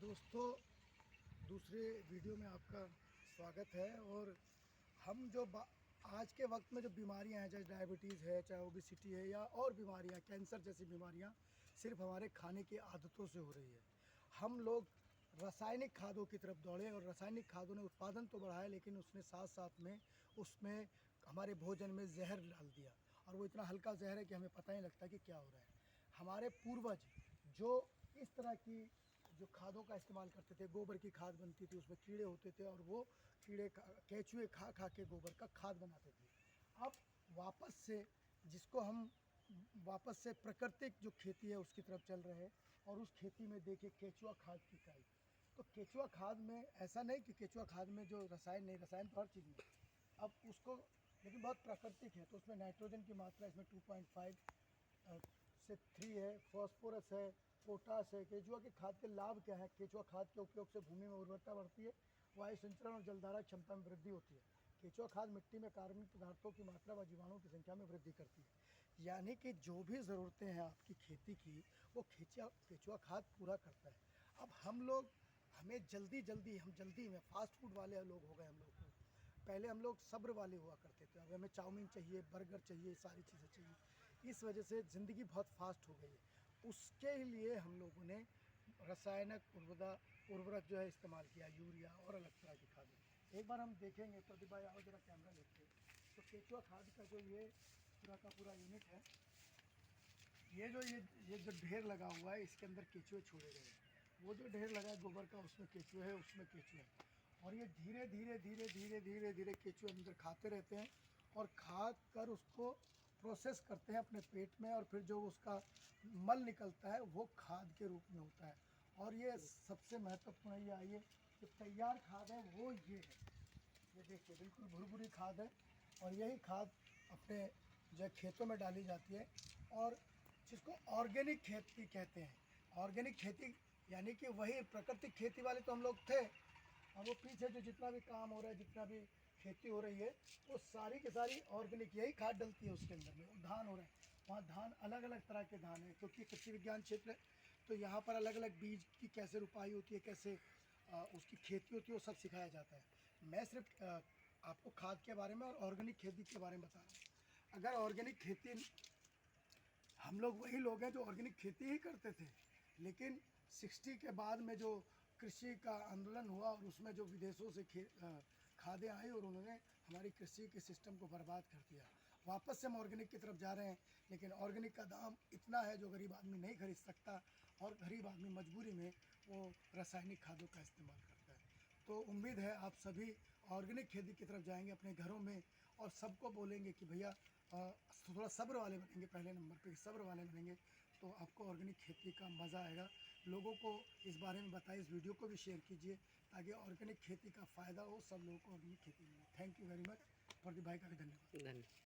दोस्तों, दूसरे वीडियो में आपका स्वागत है। और हम जो आज के वक्त में जो बीमारियां हैं, चाहे डायबिटीज़ है, चाहे ओबेसिटी है या और बीमारियां, कैंसर जैसी बीमारियां सिर्फ हमारे खाने की आदतों से हो रही है। हम लोग रासायनिक खादों की तरफ दौड़े और रासायनिक खादों ने उत्पादन तो बढ़ाया, लेकिन उसने साथ साथ में उसमें हमारे भोजन में जहर डाल दिया। और वो इतना हल्का जहर है कि हमें पता ही लगता कि क्या हो रहा है। हमारे पूर्वज जो इस तरह की जो खादों का इस्तेमाल करते थे, गोबर की खाद बनती थी, उसमें कीड़े होते थे और वो कीड़े केंचुए खा खा के गोबर का खाद बनाते थे। अब वापस से जिसको हम वापस से प्राकृतिक जो खेती है उसकी तरफ चल रहे हैं और उस खेती में देखिए केंचुआ खाद की इकाई। तो केंचुआ खाद में ऐसा नहीं कि केंचुआ खाद में जो रसायन नहीं, रसायन तो हर चीज़ में। अब उसको लेकिन बहुत प्राकृतिक है, तो उसमें नाइट्रोजन की मात्रा इसमें 2.5 से 3 है, फॉस्फोरस है, पोटास है। केंचुआ की खाद के लाभ क्या है? केंचुआ खाद के उपयोग से भूमि में उर्वरता बढ़ती है, वायु संचरण और जलधारा क्षमता में वृद्धि होती है। केंचुआ खाद मिट्टी में कार्बनिक पदार्थों की मात्रा व जीवाणुओं की संख्या में वृद्धि करती है। यानी कि जो भी ज़रूरतें हैं आपकी खेती की, वो केंचुआ खाद पूरा करता है। अब हमें जल्दी में फास्ट फूड वाले लोग हो गए हम लोग को। पहले हम लोग सब्र वाले हुआ करते थे, अब हमें चाउमीन चाहिए, बर्गर चाहिए, सारी चीज़ें चाहिए। इस वजह से ज़िंदगी बहुत फास्ट हो गई है। उसके लिए हम लोगों ने रासायनिक उर्वरक जो है इस्तेमाल किया, यूरिया और अलग तरह की खादें। एक बार हम देखेंगे, प्रदीप भाई आओ जरा कैमरा लेके। तो केंचुआ खाद का जो ये पूरा का पूरा यूनिट है, ये जो ढेर लगा हुआ है, इसके अंदर केंचुए छोड़े गए हैं। वो जो ढेर लगा है गोबर का, उसमें केंचुए है, उसमें केंचुए है। और ये धीरे धीरे केंचुए अंदर खाते रहते हैं और खा कर उसको प्रोसेस करते हैं अपने पेट में, और फिर जो उसका मल निकलता है वो खाद के रूप में होता है। और ये सबसे महत्वपूर्ण ये आइए, जो तैयार खाद है वो ये है। ये देखिए बिल्कुल भुरभुरी खाद है और यही खाद अपने जो खेतों में डाली जाती है और जिसको ऑर्गेनिक खेती कहते हैं। ऑर्गेनिक खेती यानी कि वही प्राकृतिक खेती वाले तो हम लोग थे, और वो पीछे जो जितना भी काम हो रहा है, जितना भी खेती हो रही है, वो सारी की सारी ऑर्गेनिक यही खाद डलती है उसके अंदर में। धान हो रहा है, वहाँ धान अलग अलग तरह के धान है, क्योंकि कृषि विज्ञान क्षेत्र है। तो यहाँ पर अलग अलग बीज की कैसे रुपाई होती है, कैसे उसकी खेती होती है, वो सब सिखाया जाता है। मैं सिर्फ आपको खाद के बारे में और ऑर्गेनिक खेती के बारे में बता रहा हूँ। अगर ऑर्गेनिक खेती, हम लोग वही लोग हैं जो ऑर्गेनिक खेती ही करते थे, लेकिन 60 के बाद में जो कृषि का आंदोलन हुआ और उसमें जो विदेशों से खादें आई और उन्होंने हमारी कृषि के सिस्टम को बर्बाद कर दिया। वापस से हम ऑर्गेनिक की तरफ जा रहे हैं, लेकिन ऑर्गेनिक का दाम इतना है जो गरीब आदमी नहीं खरीद सकता, और गरीब आदमी मजबूरी में वो रासायनिक खादों का इस्तेमाल करता है। तो उम्मीद है आप सभी ऑर्गेनिक खेती की तरफ जाएंगे अपने घरों में, और सबको बोलेंगे कि भैया थोड़ा सब्र वाले बनेंगे। पहले नंबर पे सब्र वाले बनेंगे तो आपको ऑर्गेनिक खेती का मज़ा आएगा। लोगों को इस बारे में बताइए, इस वीडियो को भी शेयर कीजिए ताकि ऑर्गेनिक खेती का फ़ायदा हो, सब लोगों को ऑर्गेनिक खेती मिले। Thank you very much. Pradeep भाई का भी धन्यवाद।